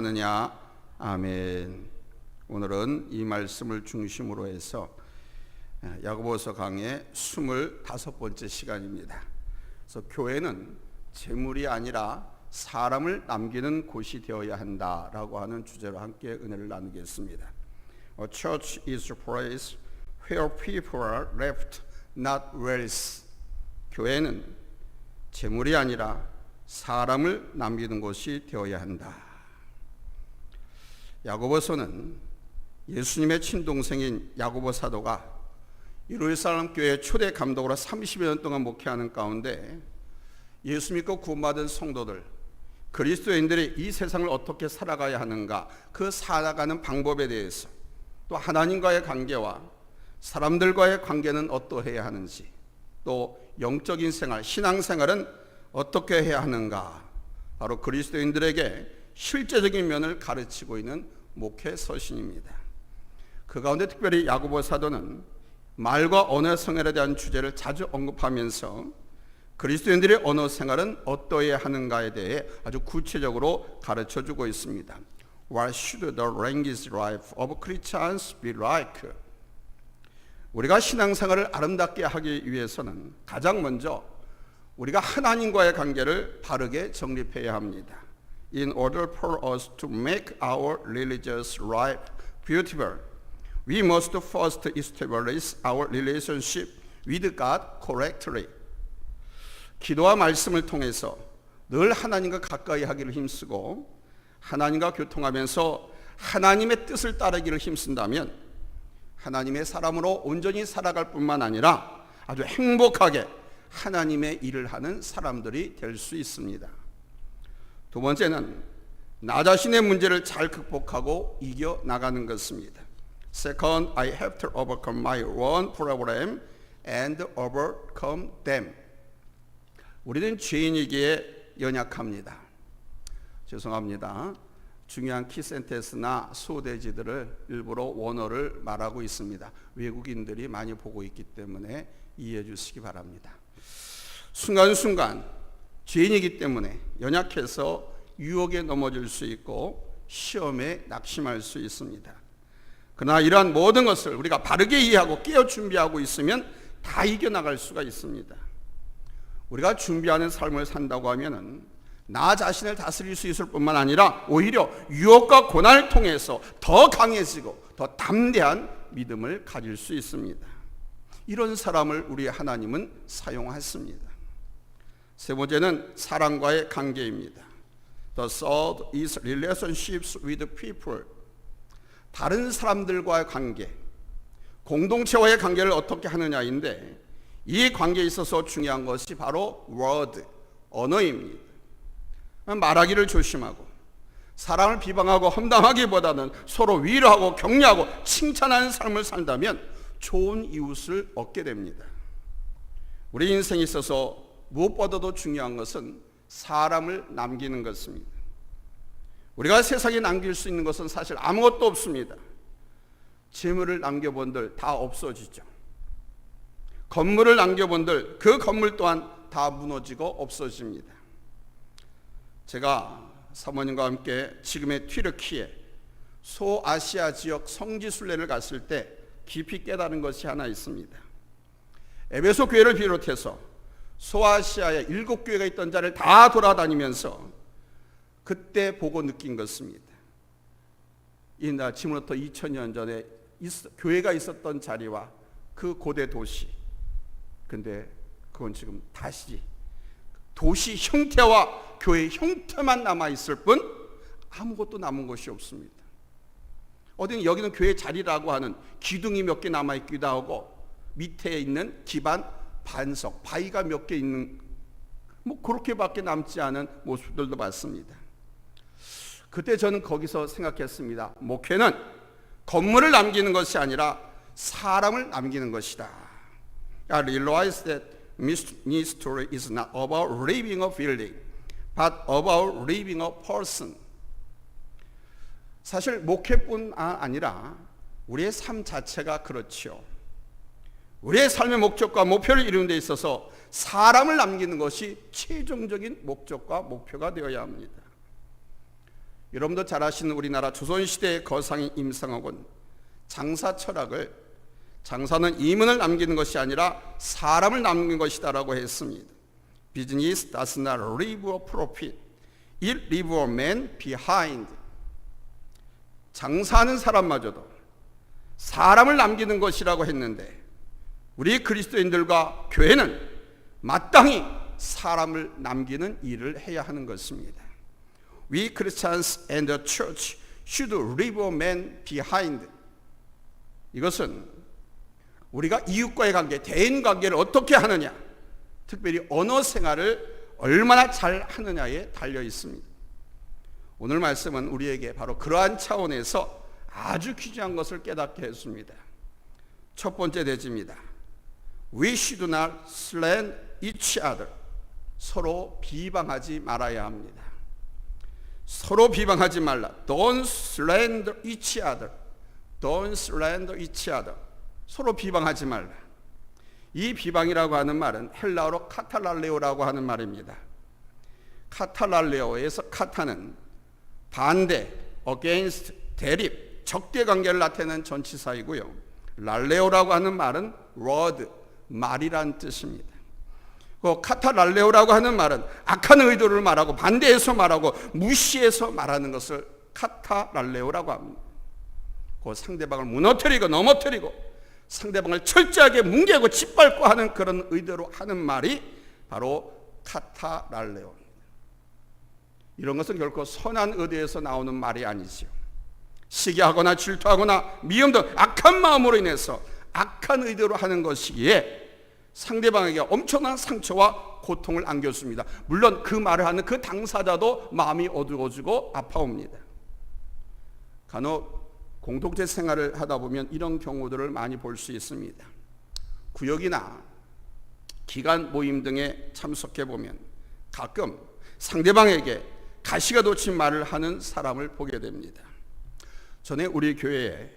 찬송하느냐. 아멘. 오늘은 이 말씀을 중심으로 해서 야고보서 강의 25번째 시간입니다. 그래서 교회는 재물이 아니라 사람을 남기는 곳이 되어야 한다라고 하는 주제로 함께 은혜를 나누겠습니다. A church is a place where people are left, not wealth. 교회는 재물이 아니라 사람을 남기는 곳이 되어야 한다. 야고보서는 예수님의 친동생인 야고보 사도가 예루살렘 교회 초대 감독으로 30여 년 동안 목회하는 가운데 예수 믿고 구원받은 성도들, 그리스도인들이 이 세상을 어떻게 살아가야 하는가, 그 살아가는 방법에 대해서, 또 하나님과의 관계와 사람들과의 관계는 어떠해야 하는지, 또 영적인 생활, 신앙생활은 어떻게 해야 하는가, 바로 그리스도인들에게 실제적인 면을 가르치고 있는 목회 서신입니다. 그 가운데 특별히 야고보 사도는 말과 언어 생활에 대한 주제를 자주 언급하면서 그리스도인들의 언어 생활은 어떠해야 하는가에 대해 아주 구체적으로 가르쳐주고 있습니다. What should the language life of Christians be like? 우리가 신앙생활을 아름답게 하기 위해서는 가장 먼저 우리가 하나님과의 관계를 바르게 정립해야 합니다. In order for us to make our religious life beautiful, we must first establish our relationship with God correctly. 기도와 말씀을 통해서 늘 하나님과 가까이 하기를 힘쓰고 하나님과 교통하면서 하나님의 뜻을 따르기를 힘쓴다면 하나님의 사람으로 온전히 살아갈 뿐만 아니라 아주 행복하게 하나님의 일을 하는 사람들이 될 수 있습니다. 두 번째는 나 자신의 문제를 잘 극복하고 이겨나가는 것입니다. Second, I have to overcome my own problem and overcome them. 우리는 죄인이기에 연약합니다. 죄송합니다. 중요한 키센테스나 소대지들을 일부러 원어를 말하고 있습니다. 외국인들이 많이 보고 있기 때문에 이해해 주시기 바랍니다. 순간순간 죄인이기 때문에 연약해서 유혹에 넘어질 수 있고 시험에 낙심할 수 있습니다. 그러나 이러한 모든 것을 우리가 바르게 이해하고 깨어 준비하고 있으면 다 이겨나갈 수가 있습니다. 우리가 준비하는 삶을 산다고 하면은 나 자신을 다스릴 수 있을 뿐만 아니라 오히려 유혹과 고난을 통해서 더 강해지고 더 담대한 믿음을 가질 수 있습니다. 이런 사람을 우리 하나님은 사용하십니다. 세 번째는 사람과의 관계입니다. The third is relationships with people. 다른 사람들과의 관계, 공동체와의 관계를 어떻게 하느냐인데 이 관계에 있어서 중요한 것이 바로 word, 언어입니다. 말하기를 조심하고 사람을 비방하고 험담하기보다는 서로 위로하고 격려하고 칭찬하는 삶을 산다면 좋은 이웃을 얻게 됩니다. 우리 인생에 있어서 무엇보다도 중요한 것은 사람을 남기는 것입니다. 우리가 세상에 남길 수 있는 것은 사실 아무것도 없습니다. 재물을 남겨본들 다 없어지죠. 건물을 남겨본들 그 건물 또한 다 무너지고 없어집니다. 제가 사모님과 함께 지금의 튀르키예 소아시아 지역 성지순례를 갔을 때 깊이 깨달은 것이 하나 있습니다. 에베소 교회를 비롯해서 소아시아에 7교회가 있던 자를 다 돌아다니면서 그때 보고 느낀 것입니다. 이날 지금부터 2000년 전에 교회가 있었던 자리와 그 고대 도시, 근데 그건 지금 다시 도시 형태와 교회 형태만 남아있을 뿐 아무것도 남은 것이 없습니다. 어디는 여기는 교회 자리라고 하는 기둥이 몇 개 남아있기도 하고 밑에 있는 기반 반석, 바위가 몇 개 있는 그렇게밖에 남지 않은 모습들도 봤습니다. 그때 저는 거기서 생각했습니다. 목회는 건물을 남기는 것이 아니라 사람을 남기는 것이다. I realized that ministry is not about leaving a building, but about leaving a person. 사실 목회뿐 아니라 우리의 삶 자체가 그렇죠. 우리의 삶의 목적과 목표를 이루는 데 있어서 사람을 남기는 것이 최종적인 목적과 목표가 되어야 합니다. 여러분도 잘 아시는 우리나라 조선시대의 거상인 임상옥은 장사 철학을 장사는 이문을 남기는 것이 아니라 사람을 남기는 것이다라고 했습니다. Business does not leave a profit, it leaves a man behind. 장사하는 사람마저도 사람을 남기는 것이라고 했는데 우리 그리스도인들과 교회는 마땅히 사람을 남기는 일을 해야 하는 것입니다. We Christians and the church should leave a man behind. 이것은 우리가 이웃과의 관계, 대인 관계를 어떻게 하느냐, 특별히 언어 생활을 얼마나 잘 하느냐에 달려 있습니다. 오늘 말씀은 우리에게 바로 그러한 차원에서 아주 귀중한 것을 깨닫게 했습니다. 첫 번째 대지입니다. We should not slander each other. 서로 비방하지 말아야 합니다. 서로 비방하지 말라. Don't slander each other. Don't slander each other. 서로 비방하지 말라. 이 비방이라고 하는 말은 헬라어로 카탈랄레오라고 하는 말입니다. 카탈랄레오에서 카타는 반대, against, 대립, 적대 관계를 나타내는 전치사이고요. 랄레오라고 하는 말은 word, 말이란 뜻입니다. 그 카타랄레오라고 하는 말은 악한 의도를 말하고 반대해서 말하고 무시해서 말하는 것을 카타랄레오라고 합니다. 그 상대방을 무너뜨리고 넘어뜨리고 상대방을 철저하게 뭉개고 짓밟고 하는 그런 의도로 하는 말이 바로 카타랄레오입니다. 이런 것은 결코 선한 의도에서 나오는 말이 아니지요. 시기하거나 질투하거나 미움 등 악한 마음으로 인해서 악한 의도로 하는 것이기에 상대방에게 엄청난 상처와 고통을 안겼습니다. 물론 그 말을 하는 그 당사자도 마음이 어두워지고 아파옵니다. 간혹 공동체 생활을 하다 보면 이런 경우들을 많이 볼 수 있습니다. 구역이나 기관 모임 등에 참석해 보면 가끔 상대방에게 가시가 돋친 말을 하는 사람을 보게 됩니다. 전에 우리 교회에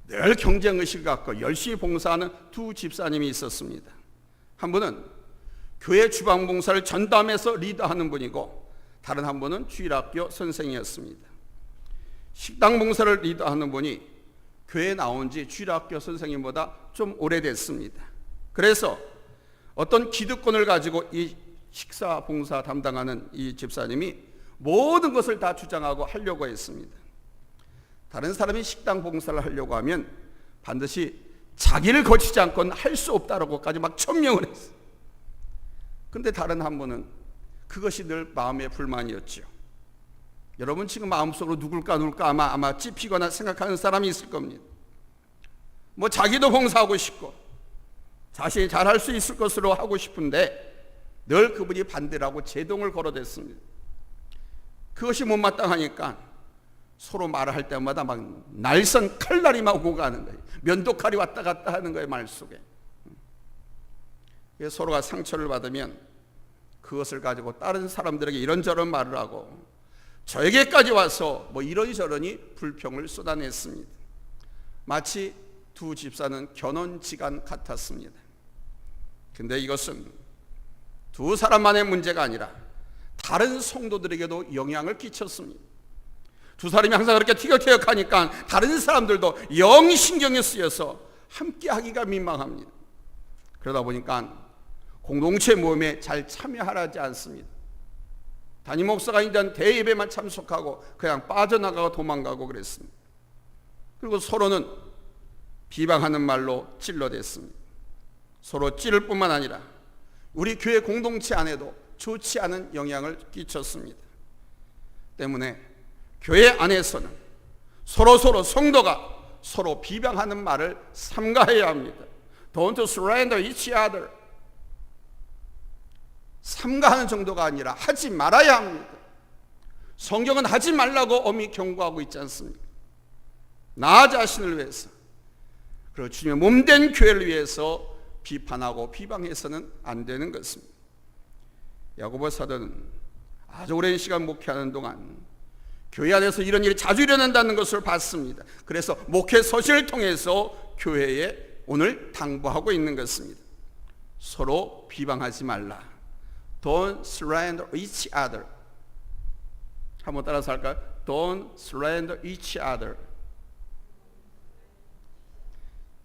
늘 경쟁의식을 갖고 열심히 봉사하는 두 집사님이 있었습니다. 한 분은 교회 주방 봉사를 전담해서 리더하는 분이고 다른 한 분은 주일학교 선생이었습니다. 식당 봉사를 리더하는 분이 교회에 나온 지 주일학교 선생님보다 좀 오래됐습니다. 그래서 어떤 기득권을 가지고 이 식사 봉사 담당하는 이 집사님이 모든 것을 다 주장하고 하려고 했습니다. 다른 사람이 식당 봉사를 하려고 하면 반드시 자기를 거치지 않고는 할 수 없다라고까지 막 천명을 했어요. 그런데 다른 한 분은 그것이 늘 마음의 불만이었죠. 여러분 지금 마음속으로 누굴까 아마 찝히거나 생각하는 사람이 있을 겁니다. 뭐 자기도 봉사하고 싶고 자신이 잘할 수 있을 것으로 하고 싶은데 늘 그분이 반대를 하고 제동을 걸어댔습니다. 그것이 못마땅하니까 서로 말을 할 때마다 막 날선 칼날이 막 오고 가는 거예요. 면도칼이 왔다 갔다 하는 거예요, 말 속에. 서로가 상처를 받으면 그것을 가지고 다른 사람들에게 이런저런 말을 하고 저에게까지 와서 뭐 이런저런이 불평을 쏟아냈습니다. 마치 두 집사는 견원지간 같았습니다. 근데 이것은 두 사람만의 문제가 아니라 다른 성도들에게도 영향을 끼쳤습니다. 두 사람이 항상 그렇게 티격태격하니까 다른 사람들도 영 신경이 쓰여서 함께 하기가 민망합니다. 그러다 보니까 공동체 모임에 잘 참여하지 않습니다. 담임 목사가 있는 대예배만 참석하고 그냥 빠져나가고 도망가고 그랬습니다. 그리고 서로는 비방하는 말로 찔러댔습니다. 서로 찌를 뿐만 아니라 우리 교회 공동체 안에도 좋지 않은 영향을 끼쳤습니다. 때문에 교회 안에서는 서로 성도가 서로 비방하는 말을 삼가해야 합니다. Don't slander each other. 삼가하는 정도가 아니라 하지 말아야 합니다. 성경은 하지 말라고 엄히 경고하고 있지 않습니까? 나 자신을 위해서 그리고 주님의 몸된 교회를 위해서 비판하고 비방해서는 안 되는 것입니다. 야고보 사도는 아주 오랜 시간 목회하는 동안 교회 안에서 이런 일이 자주 일어난다는 것을 봤습니다. 그래서 목회 서신을 통해서 교회에 오늘 당부하고 있는 것입니다. 서로 비방하지 말라. Don't slander each other. 한번 따라서 할까요? Don't slander each other.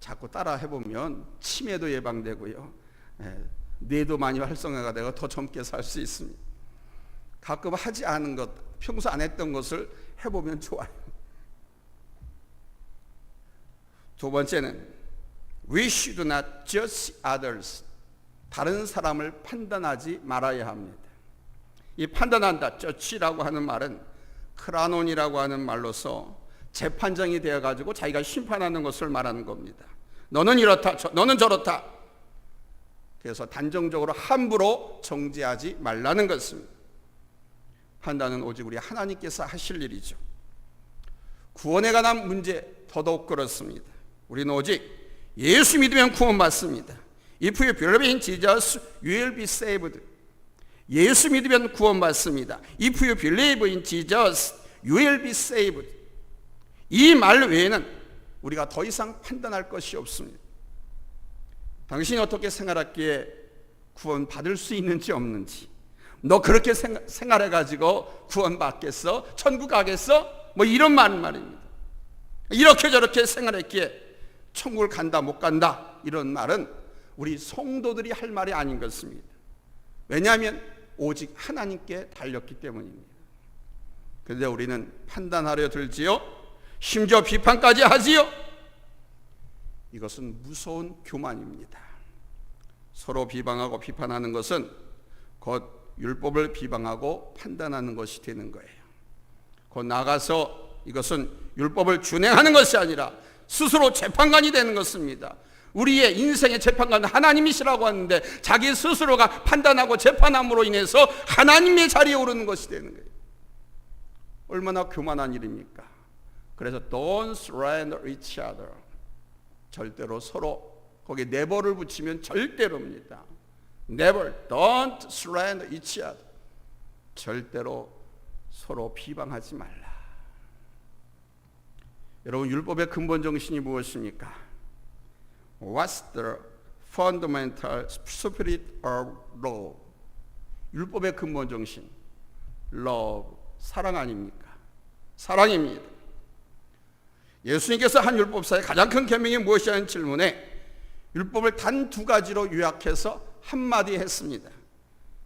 자꾸 따라 해보면 치매도 예방되고요, 뇌도 많이 활성화가 되고 더 젊게 살 수 있습니다. 가끔 하지 않은 것, 평소 안 했던 것을 해보면 좋아요. 두 번째는 We should not judge others. 다른 사람을 판단하지 말아야 합니다. 이 판단한다, judge라고 하는 말은 크라논이라고 하는 말로서 재판장이 되어가지고 자기가 심판하는 것을 말하는 겁니다. 너는 이렇다, 너는 저렇다. 그래서 단정적으로 함부로 정죄하지 말라는 것입니다. 판단은 오직 우리 하나님께서 하실 일이죠. 구원에 관한 문제 더더욱 그렇습니다. 우리는 오직 예수 믿으면 구원받습니다. If you believe in Jesus, you will be saved. 예수 믿으면 구원받습니다. If you believe in Jesus, you will be saved. 이 말 외에는 우리가 더 이상 판단할 것이 없습니다. 당신이 어떻게 생활했기에 구원받을 수 있는지 없는지, 너 그렇게 생활해가지고 구원받겠어? 천국 가겠어? 뭐 이런 말입니다. 이렇게 저렇게 생활했기에 천국을 간다 못 간다, 이런 말은 우리 성도들이 할 말이 아닌 것입니다. 왜냐하면 오직 하나님께 달렸기 때문입니다. 그런데 우리는 판단하려 들지요, 심지어 비판까지 하지요. 이것은 무서운 교만입니다. 서로 비방하고 비판하는 것은 곧 율법을 비방하고 판단하는 것이 되는 거예요. 곧 나가서 이것은 율법을 준행하는 것이 아니라 스스로 재판관이 되는 것입니다. 우리의 인생의 재판관은 하나님이시라고 하는데 자기 스스로가 판단하고 재판함으로 인해서 하나님의 자리에 오르는 것이 되는 거예요. 얼마나 교만한 일입니까? 그래서 don't slander each other. 절대로 서로, 거기에 never를 붙이면 절대로입니다. Never, don't slander each other. 절대로 서로 비방하지 말라. 여러분, 율법의 근본 정신이 무엇입니까? What's the fundamental spirit of law? 율법의 근본 정신, love, 사랑 아닙니까? 사랑입니다. 예수님께서 한 율법사의 가장 큰 계명이 무엇이냐는 질문에 율법을 단 두 가지로 요약해서 한마디 했습니다.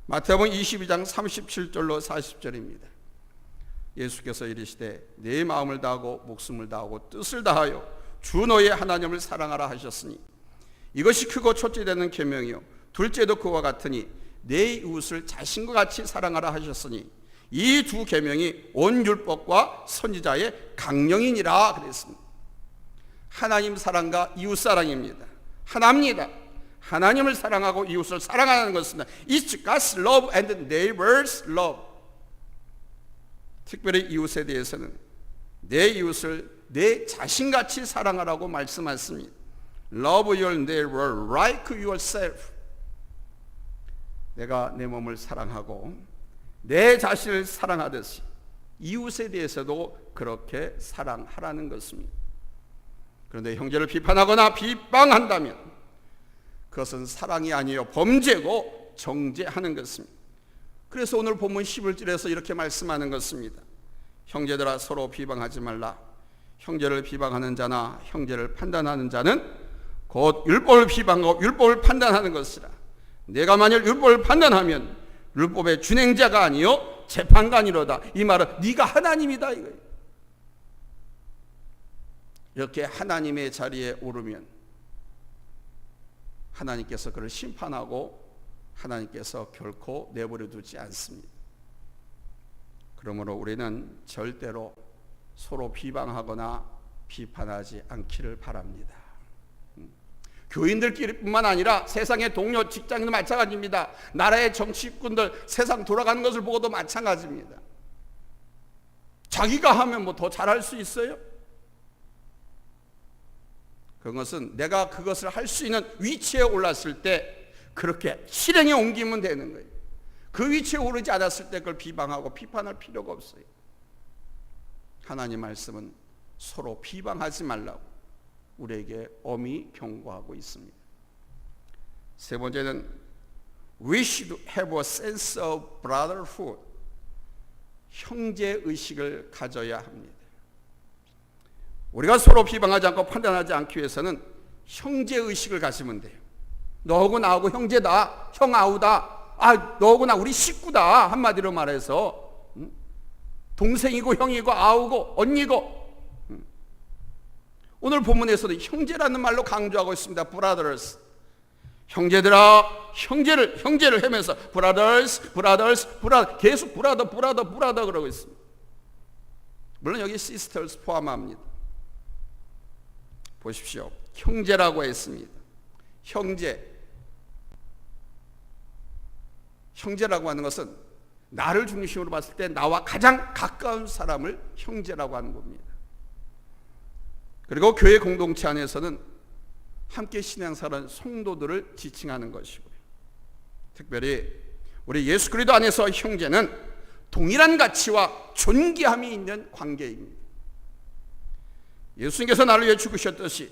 마태복음 22장 37절로 40절입니다. 예수께서 이르시되 내 마음을 다하고 목숨을 다하고 뜻을 다하여 주 너의 하나님을 사랑하라 하셨으니 이것이 크고 첫째 되는 계명이요 둘째도 그와 같으니 내 이웃을 자신과 같이 사랑하라 하셨으니 이 두 계명이 온 율법과 선지자의 강령이니라 그랬습니다. 하나님 사랑과 이웃 사랑입니다. 하나입니다. 하나님을 사랑하고 이웃을 사랑하는 것은 It's God's love and neighbor's love. 특별히 이웃에 대해서는 내 이웃을 내 자신같이 사랑하라고 말씀하십니다. Love your neighbor like yourself. 내가 내 몸을 사랑하고 내 자신을 사랑하듯이 이웃에 대해서도 그렇게 사랑하라는 것입니다. 그런데 형제를 비판하거나 비방한다면 그것은 사랑이 아니요 범죄고 정죄하는 것입니다. 그래서 오늘 본문 11절에서 이렇게 말씀하는 것입니다. 형제들아 서로 비방하지 말라. 형제를 비방하는 자나 형제를 판단하는 자는 곧 율법을 비방하고 율법을 판단하는 것이라. 내가 만일 율법을 판단하면 율법의 준행자가 아니요 재판관이로다. 이 말은 네가 하나님이다 이거예요. 이렇게 하나님의 자리에 오르면 하나님께서 그를 심판하고 하나님께서 결코 내버려 두지 않습니다. 그러므로 우리는 절대로 서로 비방하거나 비판하지 않기를 바랍니다. 교인들끼리뿐만 아니라 세상의 동료, 직장인도 마찬가지입니다. 나라의 정치꾼들 세상 돌아가는 것을 보고도 마찬가지입니다. 자기가 하면 뭐 더 잘할 수 있어요? 그것은 내가 그것을 할 수 있는 위치에 올랐을 때 그렇게 실행에 옮기면 되는 거예요. 그 위치에 오르지 않았을 때 그걸 비방하고 비판할 필요가 없어요. 하나님 말씀은 서로 비방하지 말라고 우리에게 엄히 경고하고 있습니다. 세 번째는 We should have a sense of brotherhood. 형제 의식을 가져야 합니다. 우리가 서로 비방하지 않고 판단하지 않기 위해서는 형제 의식을 가지면 돼요. 너하고 나하고 형제다, 형 아우다, 너하고 나 우리 식구다, 한마디로 말해서 동생이고 형이고 아우고 언니고. 오늘 본문에서도 형제라는 말로 강조하고 있습니다. brothers. 형제들아, 형제를 하면서 brothers, 계속 brother 그러고 있습니다. 물론 여기 sisters 포함합니다. 보십시오. 형제라고 했습니다. 형제라고 하는 것은 나를 중심으로 봤을 때 나와 가장 가까운 사람을 형제라고 하는 겁니다. 그리고 교회 공동체 안에서는 함께 신앙생활하는 성도들을 지칭하는 것이고요. 특별히 우리 예수 그리스도 안에서 형제는 동일한 가치와 존귀함이 있는 관계입니다. 예수님께서 나를 위해 죽으셨듯이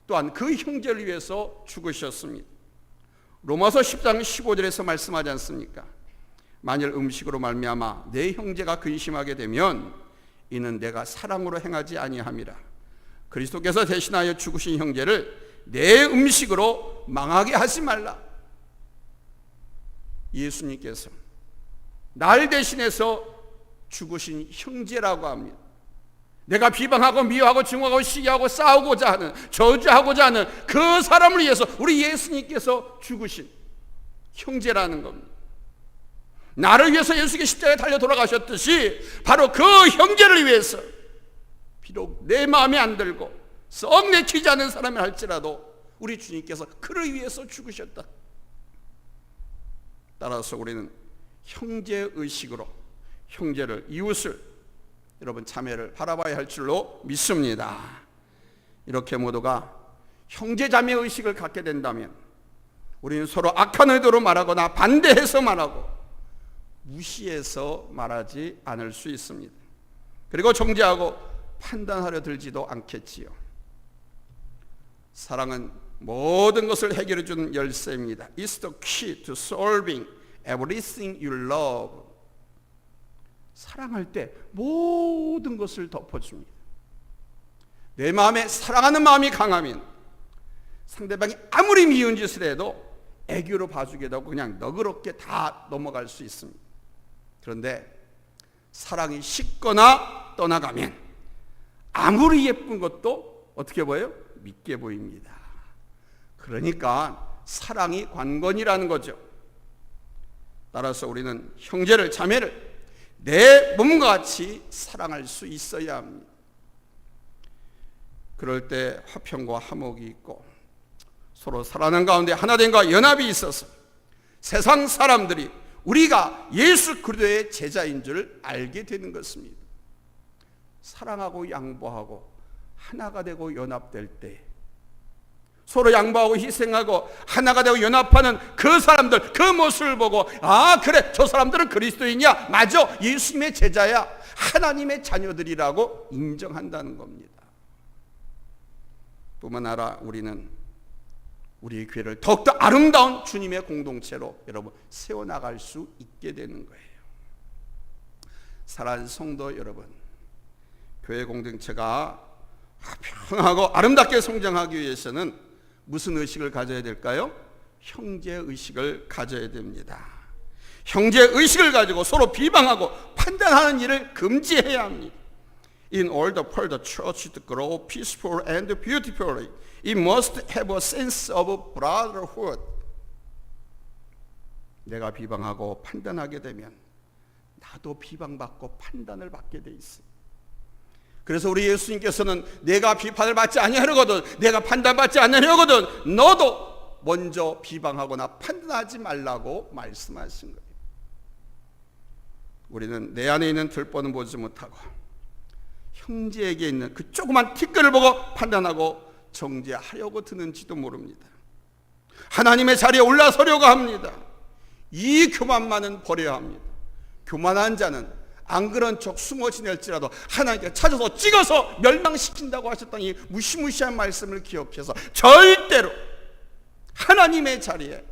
또한 그 형제를 위해서 죽으셨습니다. 로마서 10장 15절에서 말씀하지 않습니까? 만일 음식으로 말미암아 내 형제가 근심하게 되면 이는 내가 사랑으로 행하지 아니함이라. 그리스도께서 대신하여 죽으신 형제를 내 음식으로 망하게 하지 말라. 예수님께서 날 대신해서 죽으신 형제라고 합니다. 내가 비방하고 미워하고 증오하고 시기하고 싸우고자 하는, 저주하고자 하는 그 사람을 위해서 우리 예수님께서 죽으신 형제라는 겁니다. 나를 위해서 예수님께 십자가에 달려 돌아가셨듯이 바로 그 형제를 위해서, 비록 내 마음에 안 들고 썩 내키지 않은 사람이 할지라도 우리 주님께서 그를 위해서 죽으셨다. 따라서 우리는 형제의식으로 형제를, 이웃을, 여러분 자매를 바라봐야 할 줄로 믿습니다. 이렇게 모두가 형제자매 의식을 갖게 된다면 우리는 서로 악한 의도로 말하거나 반대해서 말하고 무시해서 말하지 않을 수 있습니다. 그리고 정죄하고 판단하려 들지도 않겠지요. 사랑은 모든 것을 해결해 주는 열쇠입니다. It's the key to solving everything you love. 사랑할 때 모든 것을 덮어줍니다. 내 마음에 사랑하는 마음이 강하면 상대방이 아무리 미운 짓을 해도 애교로 봐주게 하고 그냥 너그럽게 다 넘어갈 수 있습니다. 그런데 사랑이 식거나 떠나가면 아무리 예쁜 것도 어떻게 보여요? 밉게 보입니다. 그러니까 사랑이 관건이라는 거죠. 따라서 우리는 형제를, 자매를 내 몸과 같이 사랑할 수 있어야 합니다. 그럴 때 화평과 화목이 있고 서로 사랑하는 가운데 하나됨과 연합이 있어서 세상 사람들이 우리가 예수 그리스도의 제자인 줄 알게 되는 것입니다. 사랑하고 양보하고 하나가 되고 연합될 때, 서로 양보하고 희생하고 하나가 되고 연합하는 그 사람들, 그 모습을 보고 그래, 저 사람들은 그리스도인이야, 맞아, 예수님의 제자야, 하나님의 자녀들이라고 인정한다는 겁니다. 뿐만 아니라 우리는 우리 교회를 더욱더 아름다운 주님의 공동체로 여러분 세워나갈 수 있게 되는 거예요. 사랑하는 성도 여러분, 교회 공동체가 평하고 아름답게 성장하기 위해서는 무슨 의식을 가져야 될까요? 형제의식을 가져야 됩니다. 형제의식을 가지고 서로 비방하고 판단하는 일을 금지해야 합니다. In order for the church to grow peaceful and beautifully, it must have a sense of brotherhood. 내가 비방하고 판단하게 되면 나도 비방받고 판단을 받게 돼 있어요. 그래서 우리 예수님께서는 내가 비판을 받지 아니하려거든, 내가 판단받지 않으려거든 너도 먼저 비방하거나 판단하지 말라고 말씀하신 거예요. 우리는 내 안에 있는 들보는 보지 못하고 형제에게 있는 그 조그만 티끌을 보고 판단하고 정죄하려고 드는지도 모릅니다. 하나님의 자리에 올라서려고 합니다. 이 교만만은 버려야 합니다. 교만한 자는 안 그런 척 숨어 지낼지라도 하나님께 찾아서 찍어서 멸망시킨다고 하셨던 이 무시무시한 말씀을 기억해서 절대로 하나님의 자리에,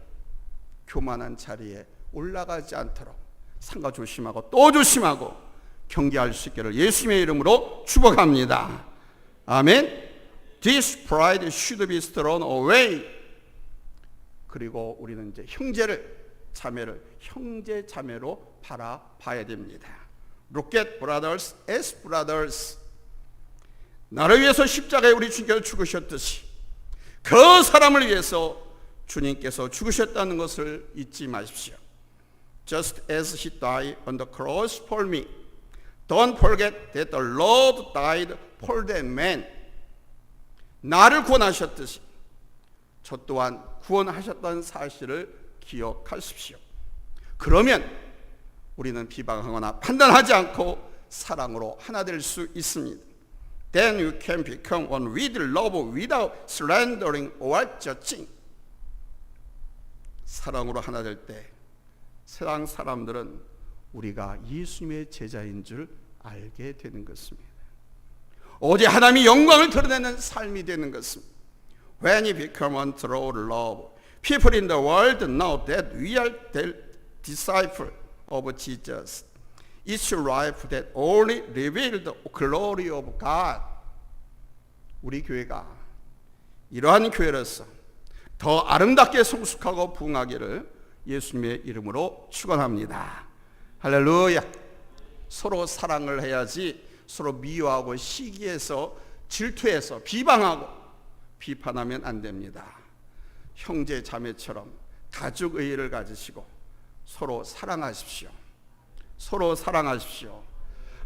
교만한 자리에 올라가지 않도록 상가 조심하고 또 조심하고 경계할 수 있기를 예수님의 이름으로 축복합니다. 아멘. This pride should be thrown away. 그리고 우리는 이제 자매를 형제 자매로 바라봐야 됩니다. Look at brothers as brothers. 나를 위해서 십자가에 우리 주님께서 죽으셨듯이 그 사람을 위해서 주님께서 죽으셨다는 것을 잊지 마십시오. Just as he died on the cross for me, don't forget that the Lord died for that man. 나를 구원하셨듯이 저 또한 구원하셨다는 사실을 기억하십시오. 그러면 우리는 비방하거나 판단하지 않고 사랑으로 하나 될 수 있습니다. Then you can become one with love without slandering or judging. 사랑으로 하나 될 때 세상 사람들은 우리가 예수님의 제자인 줄 알게 되는 것입니다. 오직 하나님의 영광을 드러내는 삶이 되는 것입니다. When you become one through love, people in the world know that we are the disciples of Jesus. It's life that only reveals the glory of God. 우리 교회가 이러한 교회로서 더 아름답게 성숙하고 부흥하기를 예수님의 이름으로 축원합니다. 할렐루야. 서로 사랑을 해야지 서로 미워하고 시기해서 질투해서 비방하고 비판하면 안 됩니다. 형제 자매처럼 가족 의의를 가지시고 서로 사랑하십시오. 서로 사랑하십시오.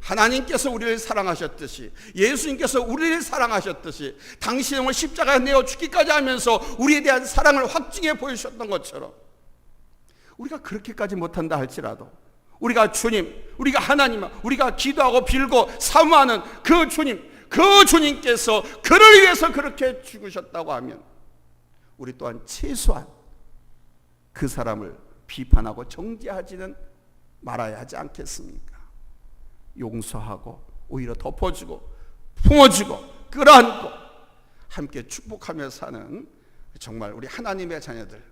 하나님께서 우리를 사랑하셨듯이 예수님께서 우리를 사랑하셨듯이 당신을 십자가에 내어 죽기까지 하면서 우리에 대한 사랑을 확증해 보여주셨던 것처럼 우리가 그렇게까지 못한다 할지라도 우리가 주님, 우리가 하나님, 우리가 기도하고 빌고 사모하는 그 주님께서 그를 위해서 그렇게 죽으셨다고 하면 우리 또한 최소한 그 사람을 비판하고 정죄하지는 말아야 하지 않겠습니까? 용서하고 오히려 덮어주고 품어주고 끌어안고 함께 축복하며 사는 정말 우리 하나님의 자녀들,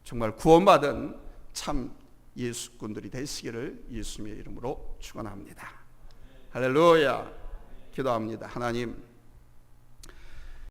정말 구원받은 참 예수꾼들이 되시기를 예수님의 이름으로 축원합니다. 할렐루야. 기도합니다. 하나님,